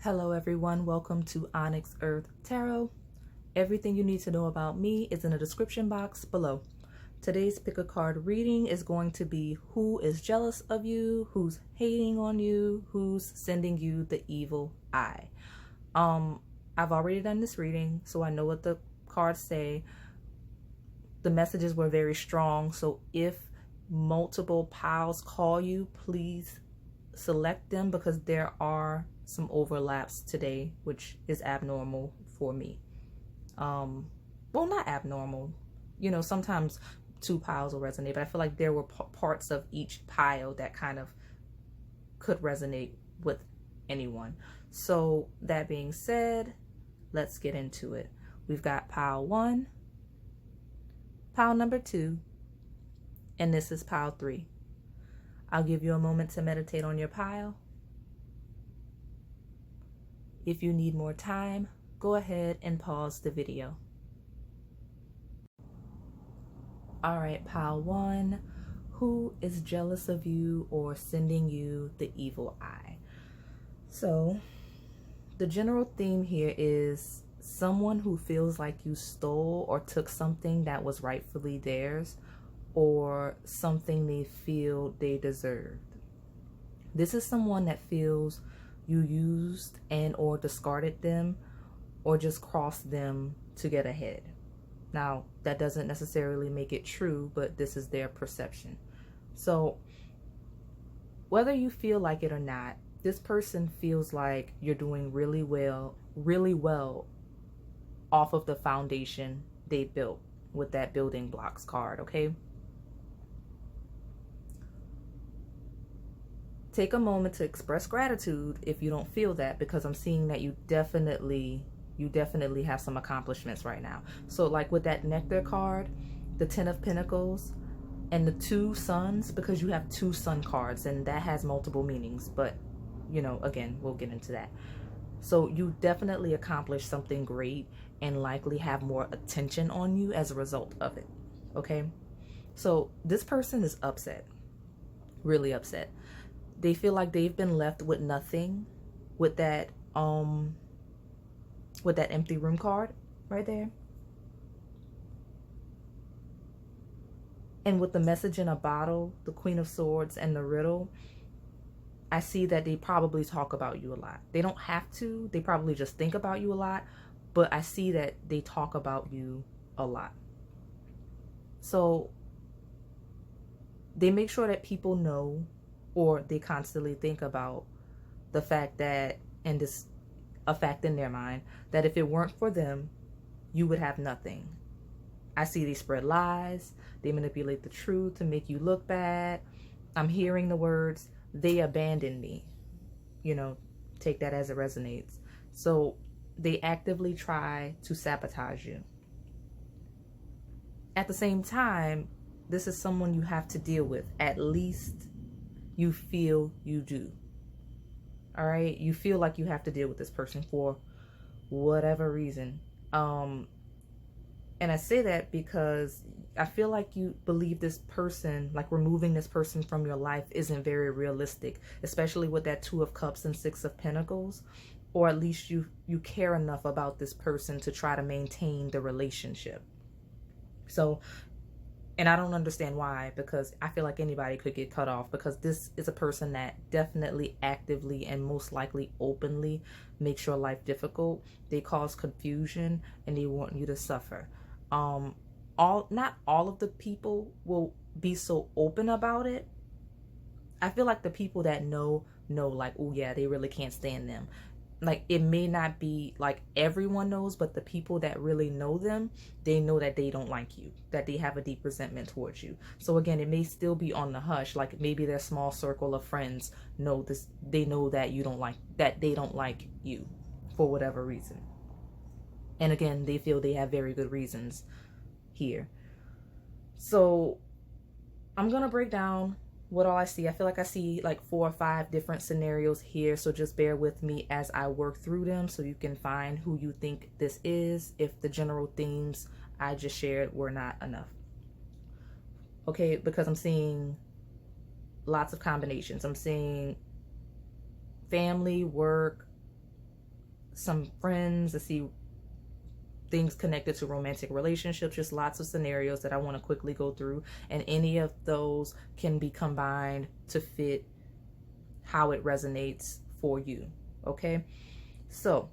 Hello everyone, welcome to Onyx Earth Tarot. Everything you need to know about me is in the description box below. Today's pick a card reading is going to be who is jealous of you, who's hating on you, who's sending you the evil eye. I've already done this reading, so I know what the cards say. The messages were very strong, so if multiple piles call you, please select them because there are some overlaps today, which is abnormal for me. Well, not abnormal. You know, sometimes two piles will resonate, but I feel like there were parts of each pile that kind of could resonate with anyone. So that being said, let's get into it. We've got pile 1, pile number 2, and this is pile 3. I'll give you a moment to meditate on your pile. If you need more time, go ahead and pause the video. All right, pile 1, who is jealous of you or sending you the evil eye? So the general theme here is someone who feels like you stole or took something that was rightfully theirs, or something they feel they deserved. This is someone that feels you used and or discarded them or just crossed them to get ahead. Now, that doesn't necessarily make it true, but this is their perception. So whether you feel like it or not, this person feels like you're doing really well off of the foundation they built with that building blocks card, okay? Take a moment to express gratitude if you don't feel that, because I'm seeing that you definitely have some accomplishments right now. So like with that nectar card, the 10 of Pentacles, and the 2 suns, because you have 2 sun cards and that has multiple meanings, but you know, again, we'll get into that. So you definitely accomplished something great and likely have more attention on you as a result of it, okay? So this person is upset, really upset. They feel like they've been left with nothing with that empty room card right there. And with the message in a bottle, the Queen of Swords, and the riddle, I see that they probably talk about you a lot. They don't have to. They probably just think about you a lot. But I see that they talk about you a lot. So they make sure that people know, or they constantly think about the fact that, and this a fact in their mind, that if it weren't for them, you would have nothing. I see they spread lies. They manipulate the truth to make you look bad. I'm hearing the words, they abandoned me. You know, take that as it resonates. So they actively try to sabotage you. At the same time, this is someone you have to deal with. At least you feel you do. All right? You feel like you have to deal with this person for whatever reason. And I say that because I feel like you believe this person, like removing this person from your life isn't very realistic, especially with that 2 of Cups and 6 of Pentacles, or at least you care enough about this person to try to maintain the relationship. So, and I don't understand why, because I feel like anybody could get cut off, because this is a person that definitely actively and most likely openly makes your life difficult. They cause confusion and they want you to suffer. Not all of the people will be so open about it. I feel like the people that know like, oh yeah, they really can't stand them. Like, it may not be like everyone knows, but the people that really know them, they know that they don't like you, that they have a deep resentment towards you. So again, it may still be on the hush. Like maybe their small circle of friends know this, they know that you don't like, that they don't like you for whatever reason. And again, they feel they have very good reasons here. So I'm gonna break down what all I see. I feel like I see like 4 or 5 different scenarios here, so just bear with me as I work through them so you can find who you think this is if the general themes I just shared were not enough. Okay, because I'm seeing lots of combinations. I'm seeing family, work, some friends. I see things connected to romantic relationships, just lots of scenarios that I want to quickly go through. And any of those can be combined to fit how it resonates for you. Okay. So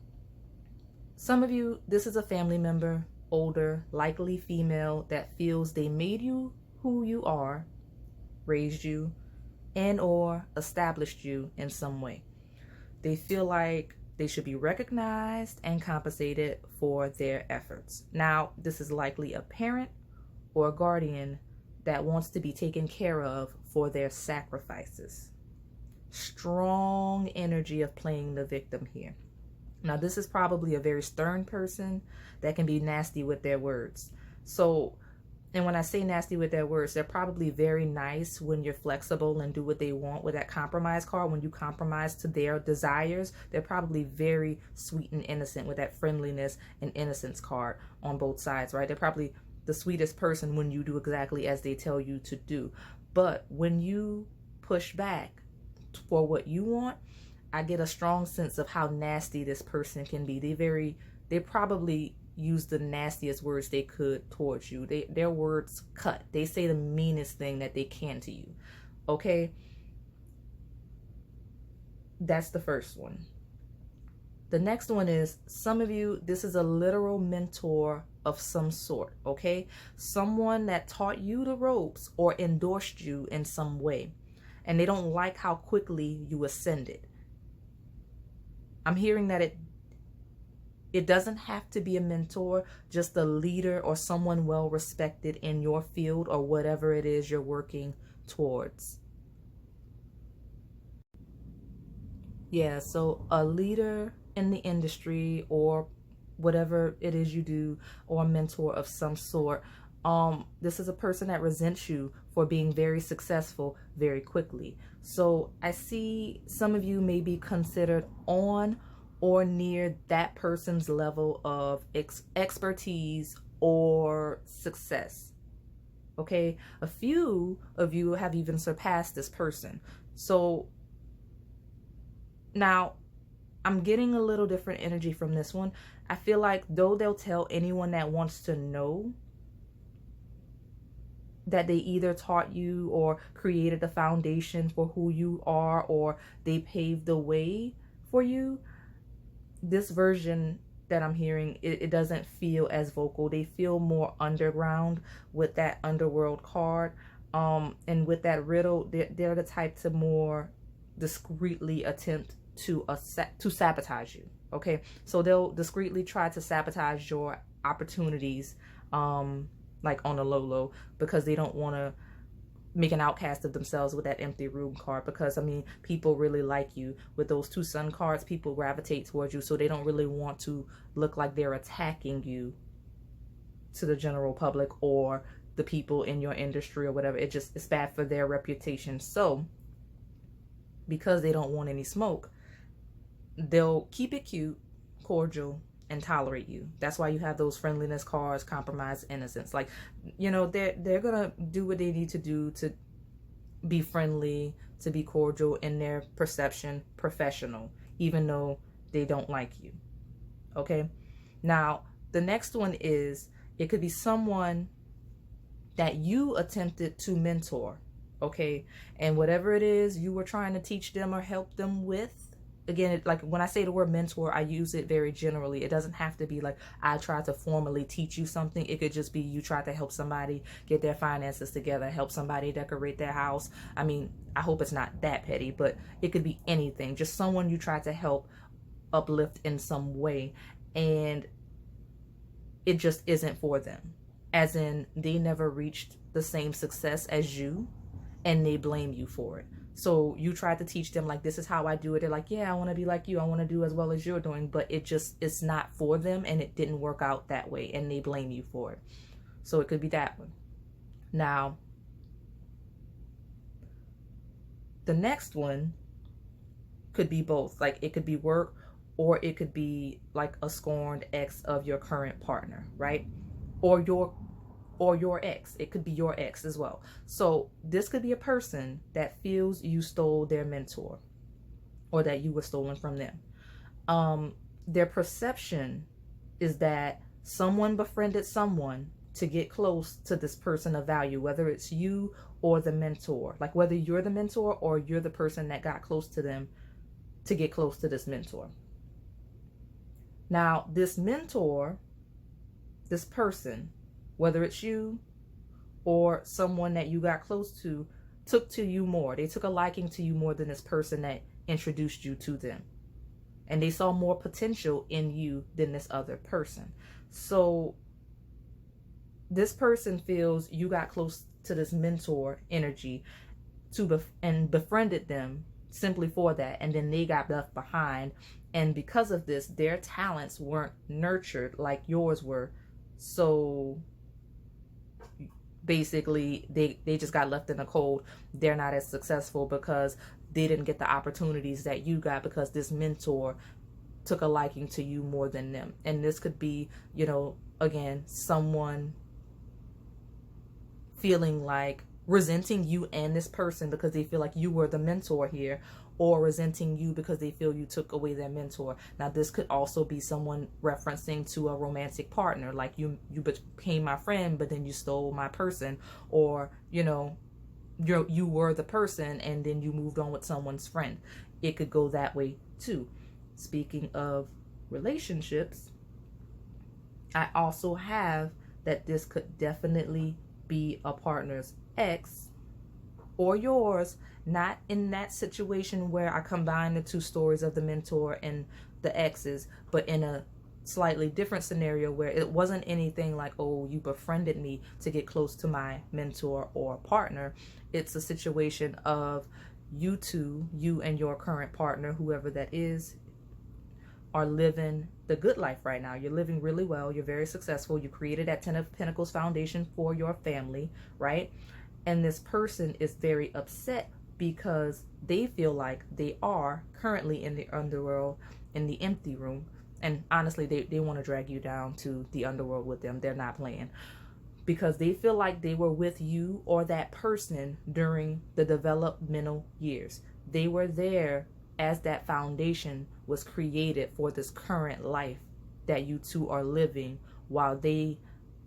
some of you, this is a family member, older, likely female, that feels they made you who you are, raised you, and or established you in some way. They feel like they should be recognized and compensated for their efforts. Now, this is likely a parent or a guardian that wants to be taken care of for their sacrifices. Strong energy of playing the victim here. Now, this is probably a very stern person that can be nasty with their words. So, and when I say nasty with their words, they're probably very nice when you're flexible and do what they want with that compromise card. When you compromise to their desires, they're probably very sweet and innocent with that friendliness and innocence card on both sides, right? They're probably the sweetest person when you do exactly as they tell you to do. But when you push back for what you want, I get a strong sense of how nasty this person can be. They probably use the nastiest words they could towards you. Their words cut. They say the meanest thing that they can to you. Okay? That's the first one. The next one is, some of you, this is a literal mentor of some sort, okay? Someone that taught you the ropes or endorsed you in some way, and they don't like how quickly you ascended. I'm hearing that it doesn't have to be a mentor, just a leader or someone well respected in your field or whatever it is you're working towards. Yeah, so a leader in the industry or whatever it is you do, or a mentor of some sort. This is a person that resents you for being very successful very quickly. So I see some of you may be considered on or near that person's level of expertise or success. Okay, a few of you have even surpassed this person. So now I'm getting a little different energy from this one. I feel like though they'll tell anyone that wants to know that they either taught you or created the foundation for who you are, or they paved the way for you, this version that I'm hearing, it doesn't feel as vocal. They feel more underground with that underworld card. And with that riddle, they're the type to more discreetly attempt to sabotage you. Okay, so they'll discreetly try to sabotage your opportunities, like on the low, because they don't want to make an outcast of themselves with that empty room card. Because I mean, people really like you with those two sun cards. People gravitate towards you, so they don't really want to look like they're attacking you to the general public or the people in your industry or whatever. It's bad for their reputation. So because they don't want any smoke, they'll keep it cute, cordial, and tolerate you. That's why you have those friendliness cards, compromise, innocence. Like, you know, they're gonna do what they need to do to be friendly, to be cordial, in their perception, professional, even though they don't like you. Okay? Now, the next one is, it could be someone that you attempted to mentor. Okay? And whatever it is you were trying to teach them or help them with, again, like when I say the word mentor, I use it very generally. It doesn't have to be like I tried to formally teach you something. It could just be you tried to help somebody get their finances together, help somebody decorate their house. I mean, I hope it's not that petty, but it could be anything. Just someone you tried to help uplift in some way, and it just isn't for them. As in, they never reached the same success as you, and they blame you for it. So you tried to teach them, like, this is how I do it. They're like, yeah, I want to be like you. I want to do as well as you're doing. But it's not for them, and it didn't work out that way, and they blame you for it. So it could be that one. Now, the next one could be both. Like, it could be work, or it could be like a scorned ex of your current partner, right? Or your ex. It could be your ex as well. So this could be a person that feels you stole their mentor, or that you were stolen from them. their perception is that someone befriended someone to get close to this person of value, whether it's you or the mentor, like whether you're the mentor or you're the person that got close to them to get close to this mentor. Now, this mentor, this person, whether it's you or someone that you got close to, took to you more. They took a liking to you more than this person that introduced you to them. And they saw more potential in you than this other person. So this person feels you got close to this mentor energy and befriended them simply for that. And then they got left behind. And because of this, their talents weren't nurtured like yours were. So basically they just got left in the cold. They're not as successful because they didn't get the opportunities that you got because this mentor took a liking to you more than them. And this could be, again, someone feeling like resenting you and this person because they feel like you were the mentor here, or resenting you because they feel you took away their mentor. Now, this could also be someone referencing to a romantic partner, like you became my friend, but then you stole my person, or, you were the person and then you moved on with someone's friend. It could go that way too. Speaking of relationships, I also have that this could definitely be a partner's ex or yours, not in that situation where I combine the two stories of the mentor and the exes, but in a slightly different scenario where it wasn't anything like, oh, you befriended me to get close to my mentor or partner. It's a situation of you two, you and your current partner, whoever that is, are living the good life right now. You're living really well. You're very successful. You created that 10 of Pentacles foundation for your family, right? And this person is very upset because they feel like they are currently in the underworld, in the empty room. And honestly, they want to drag you down to the underworld with them. They're not playing. Because they feel like they were with you or that person during the developmental years. They were there as that foundation was created for this current life that you two are living, while they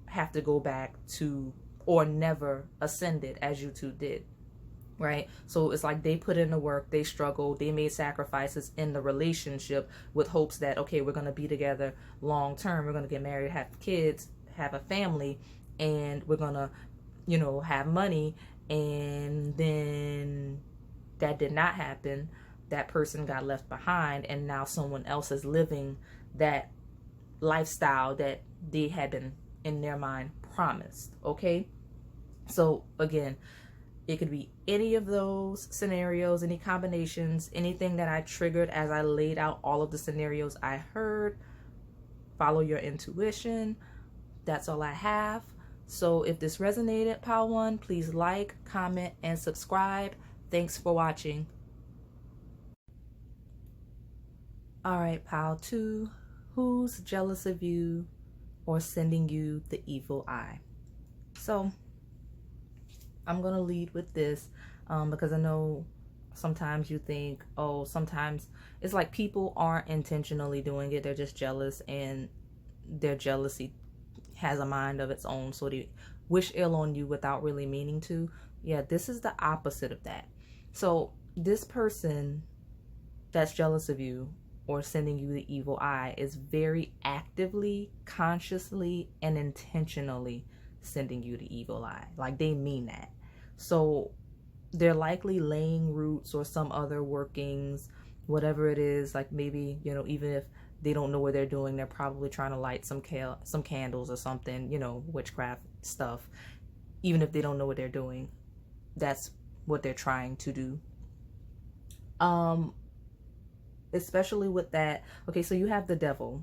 have to go back to, or never ascended as you two did, right? So it's like they put in the work, they struggled, they made sacrifices in the relationship with hopes that, okay, we're going to be together long term, we're going to get married, have kids, have a family, and we're going to, have money. And then that did not happen. That person got left behind, and now someone else is living that lifestyle that they had been, in their mind, promised. Okay, so again, it could be any of those scenarios, any combinations, anything that I triggered as I laid out all of the scenarios I heard. Follow your intuition. That's all I have. So if this resonated, Pile 1, please like, comment, and subscribe. Thanks for watching. All right, Pile 2, who's jealous of you or sending you the evil eye? So I'm going to lead with this because I know sometimes you think, oh, sometimes it's like people aren't intentionally doing it. They're just jealous, and their jealousy has a mind of its own. So they wish ill on you without really meaning to. Yeah, this is the opposite of that. So this person that's jealous of you or sending you the evil eye is very actively, consciously, and intentionally sending you the evil eye. Like, they mean that. So they're likely laying roots or some other workings, whatever it is. Like, maybe, even if they don't know what they're doing, they're probably trying to light some candles or something, witchcraft stuff. Even if they don't know what they're doing, that's what they're trying to do. Especially with that. Okay, so you have the devil,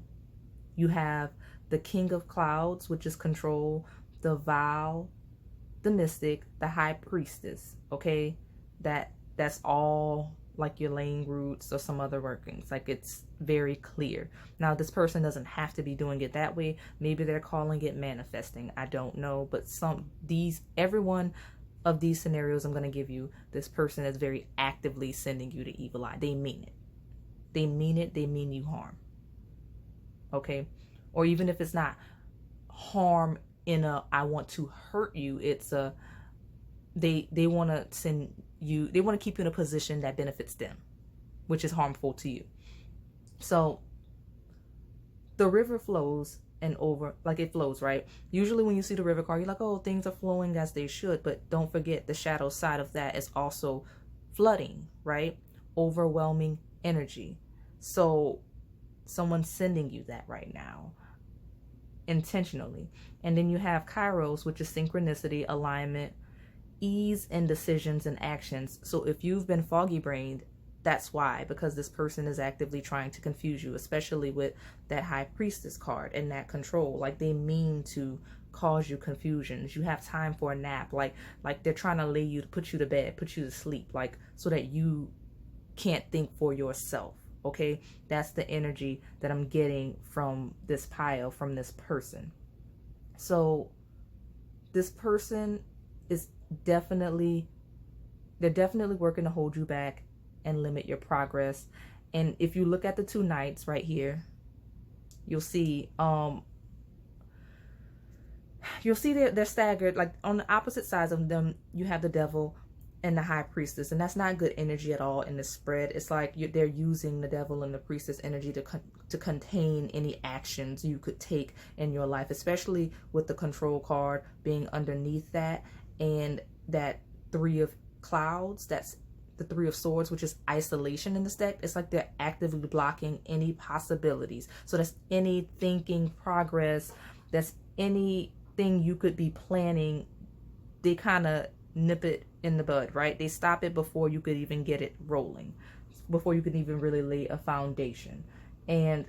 you have the king of clouds, which is control, the vow, the mystic, the high priestess. Okay, that's all like your laying roots or some other workings. Like, it's very clear. Now, this person doesn't have to be doing it that way. Maybe they're calling it manifesting. I don't know, but every one of these scenarios I'm going to give you, this person is very actively sending you the evil eye. They mean it. They mean it. They mean you harm. okay? Or even if it's not harm in a I want to hurt you, it's a they want to send you, they want to keep you in a position that benefits them, which is harmful to you. So the river flows and over, like it flows, right? Usually when you see the river card, you're like, oh, things are flowing as they should. But don't forget the shadow side of that is also flooding, right? Overwhelming energy. So someone's sending you that right now intentionally. And then you have Kairos, which is synchronicity, alignment, ease in decisions and actions. So if you've been foggy brained, that's why, because this person is actively trying to confuse you, especially with that high priestess card and that control. Like they mean to cause you confusions. You have time for a nap. Like they're trying to lay you, to put you to bed, put you to sleep, like so that you can't think for yourself. Okay, that's the energy that I'm getting from this pile, from this person. So this person is definitely, they're definitely working to hold you back and limit your progress. And if you look at the two knights right here, you'll see they're staggered. Like on the opposite sides of them, you have the devil and the high priestess, and that's not good energy at all in this spread. It's like they're using the devil and the priestess energy to contain any actions you could take in your life, especially with the control card being underneath that, and that three of clouds, that's the three of swords, which is isolation in this deck. It's like they're actively blocking any possibilities. So that's any thinking progress, that's anything you could be planning. They kind of nip it in the bud, right? They stop it before you could even get it rolling, before you could even really lay a foundation. And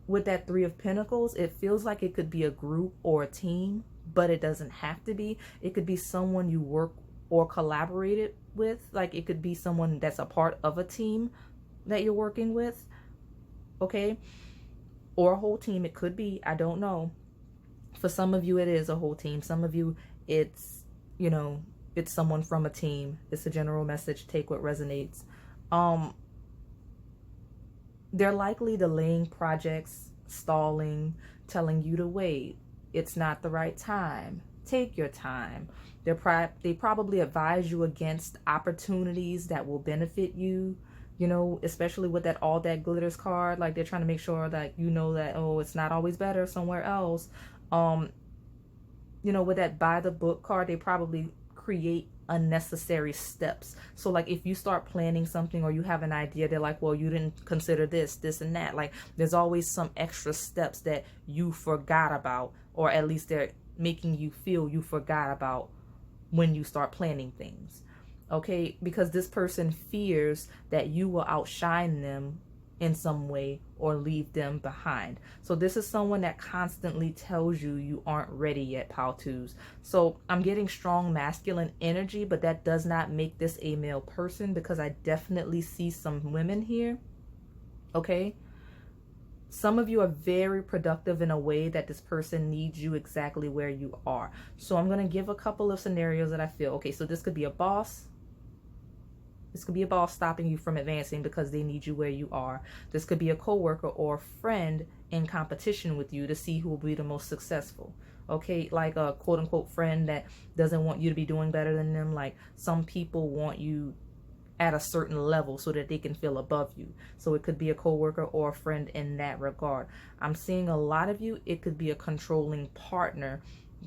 with that three of pentacles, it feels like it could be a group or a team, but it doesn't have to be. It could be someone you work or collaborated with. Like it could be someone that's a part of a team that you're working with, okay? Or a whole team. It could be, I don't know. For some of you, it is a whole team. Some of you, it's, you know, it's someone from a team. It's a general message. Take what resonates. They're likely delaying projects, stalling, telling you to wait. It's not the right time. Take your time. They probably advise you against opportunities that will benefit you, you know, especially with that all that glitters card. Like they're trying to make sure that you know that, oh, it's not always better somewhere else. You know, with that by the book card, they probably create unnecessary steps. So like if you start planning something or you have an idea, they're like, well, you didn't consider this and that. Like there's always some extra steps that you forgot about, or at least they're making you feel you forgot about when you start planning things. Okay, because this person fears that you will outshine them in some way or leave them behind. So this is someone that constantly tells you you aren't ready yet, pile twos. So I'm getting strong masculine energy, but that does not make this a male person, because I definitely see some women here. Okay, some of you are very productive in a way that this person needs you exactly where you are. So I'm going to give a couple of scenarios that I feel, okay, so this could be a boss. This could be a boss stopping you from advancing because they need you where you are. This could be a coworker or a friend in competition with you to see who will be the most successful. Okay, like a quote unquote friend that doesn't want you to be doing better than them. Like some people want you at a certain level so that they can feel above you. So it could be a coworker or a friend in that regard. I'm seeing a lot of you, it could be a controlling partner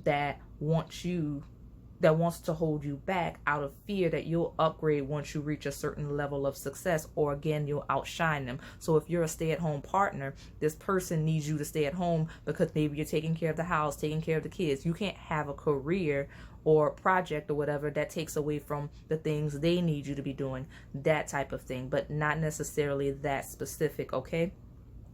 that wants to hold you back out of fear that you'll upgrade once you reach a certain level of success, or again, you'll outshine them. So if you're a stay-at-home partner, this person needs you to stay at home because maybe you're taking care of the house, taking care of the kids. You can't have a career or project or whatever that takes away from the things they need you to be doing, that type of thing, but not necessarily that specific, okay?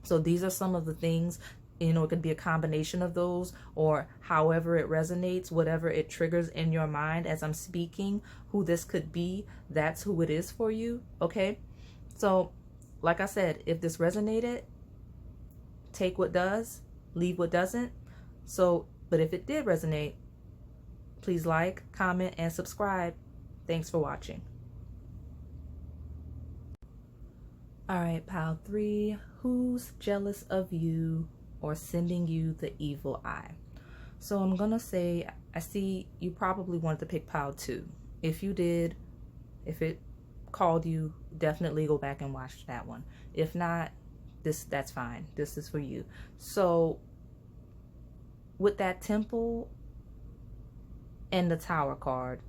So these are some of the things. You know, it could be a combination of those, or however it resonates, whatever it triggers in your mind as I'm speaking, who this could be, that's who it is for you, okay? So, like I said, if this resonated, take what does, leave what doesn't. So, but if it did resonate, please like, comment, and subscribe. Thanks for watching. All right, pile 3, who's jealous of you or sending you the evil eye? So I'm going to say, I see you probably wanted to pick pile 2. If you did, if it called you, definitely go back and watch that one. If not, that's fine. This is for you. So with that temple and the tower card,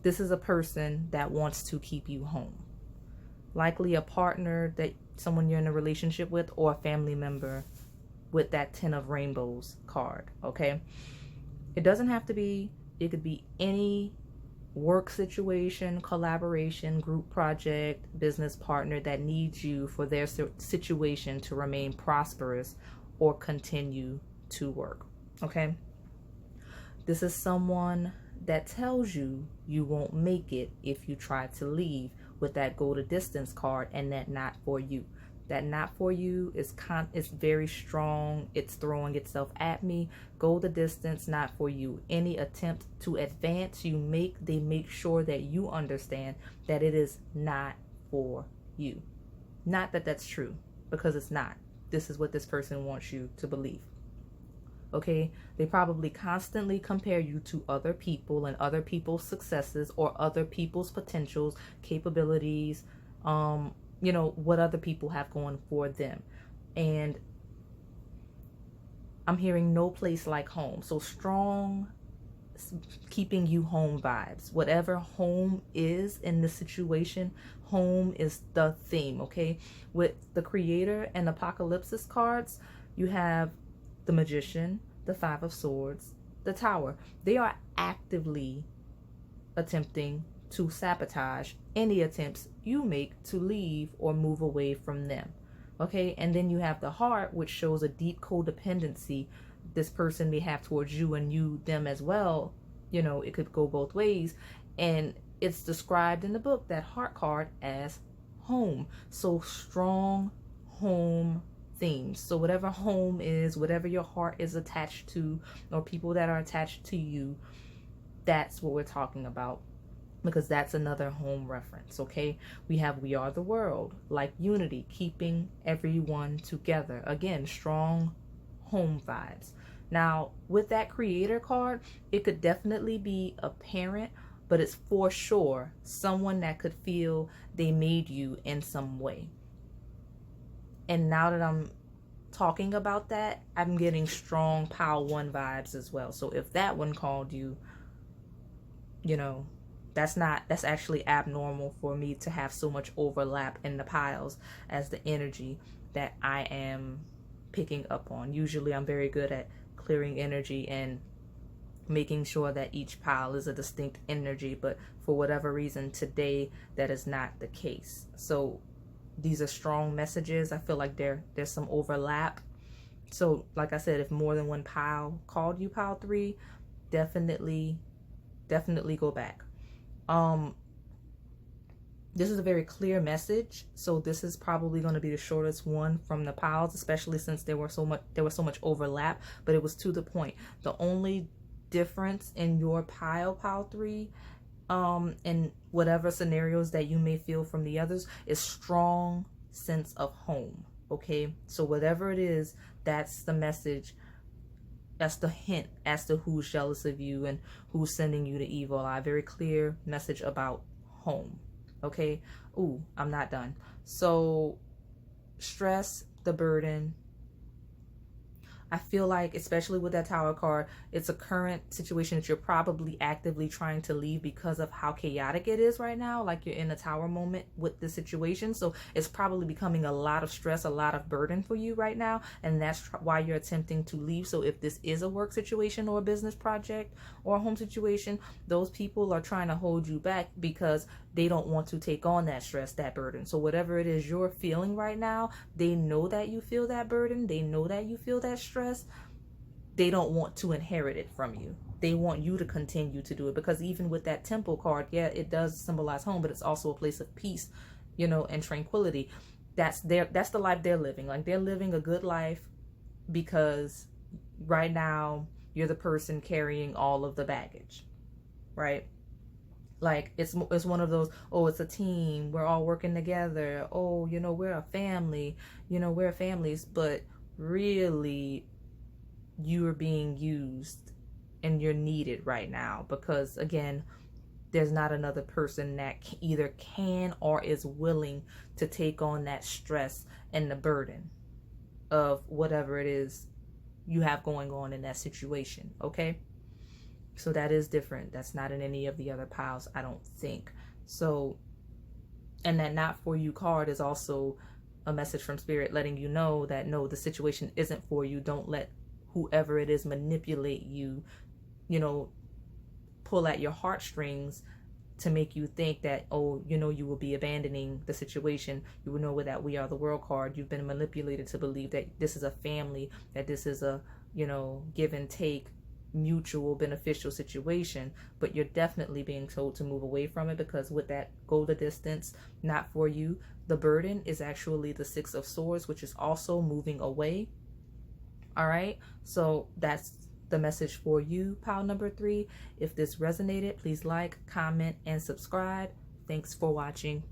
this is a person that wants to keep you home. Likely a partner, that someone you're in a relationship with, or a family member with that 10 of rainbows card, okay? It doesn't have to be, it could be any work situation, collaboration, group project, business partner that needs you for their situation to remain prosperous or continue to work, okay? This is someone that tells you you won't make it if you try to leave, with that go the distance card and that not for you. That not for you is very strong. It's throwing itself at me. Go the distance, not for you. Any attempt to advance you make, they make sure that you understand that it is not for you. Not that that's true, because it's not. This is what this person wants you to believe. Okay, they probably constantly compare you to other people and other people's successes or other people's potentials, capabilities, what other people have going for them. And I'm hearing no place like home. So strong keeping you home vibes. Whatever home is in this situation, home is the theme, okay? With the Creator and Apocalypse cards, you have the Magician, the 5 of Swords, the Tower. They are actively attempting to sabotage any attempts you make to leave or move away from them. Okay, and then you have the Heart, which shows a deep codependency this person may have towards you and you them as well. It could go both ways. And it's described in the book, that Heart card, as home. So strong home themes. So whatever home is, whatever your heart is attached to, or people that are attached to you, that's what we're talking about, because that's another home reference. Okay, we have We Are the World, like unity, keeping everyone together. Again, strong home vibes. Now with that Creator card, it could definitely be a parent, but it's for sure someone that could feel they made you in some way. And now that I'm talking about that, I'm getting strong pile 1 vibes as well. So if that one called you, that's actually abnormal for me to have so much overlap in the piles as the energy that I am picking up on. Usually I'm very good at clearing energy and making sure that each pile is a distinct energy, but for whatever reason today that is not the case. So these are strong messages. I feel like there's some overlap. So like I said, if more than one pile called you pile 3, definitely go back. This is a very clear message, so this is probably going to be the shortest one from the piles, especially since there was so much overlap, but it was to the point. The only difference in your pile 3, and whatever scenarios that you may feel from the others, is strong sense of home. Okay, so whatever it is, that's the message. That's the hint as to who's jealous of you and who's sending you the evil eye. Very clear message about home. Okay. Ooh, I'm not done. So stress, the burden. I feel like, especially with that Tower card, it's a current situation that you're probably actively trying to leave because of how chaotic it is right now. Like you're in a Tower moment with the situation. So it's probably becoming a lot of stress, a lot of burden for you right now. And that's why you're attempting to leave. So if this is a work situation or a business project or a home situation, those people are trying to hold you back because they don't want to take on that stress, that burden. So whatever it is you're feeling right now, they know that you feel that burden. They know that you feel that stress. They don't want to inherit it from you. They want you to continue to do it, because even with that Temple card, yeah, it does symbolize home, but it's also a place of peace, and tranquility. That's the life they're living. Like they're living a good life because right now you're the person carrying all of the baggage, right? Like it's one of those, oh, it's a team, we're all working together, oh, you know, we're a family, you know, we're families. But really, you are being used and you're needed right now, because again, there's not another person that either can or is willing to take on that stress and the burden of whatever it is you have going on in that situation. Okay, so that is different. That's not in any of the other piles, I don't think. So, and that not for you card is also a message from spirit letting you know that no, the situation isn't for you. Don't let whoever it is manipulate you, you know, pull at your heartstrings to make you think that, oh, you know, you will be abandoning the situation. You will know that we are the world card. You've been manipulated to believe that this is a family, that this is a, you know, give and take, mutual beneficial situation. But you're definitely being told to move away from it, because with that go the distance, not for you, the burden is actually the Six of Swords, which is also moving away. All right, so that's the message for you, pile number 3. If this resonated, please like, comment, and subscribe. Thanks for watching.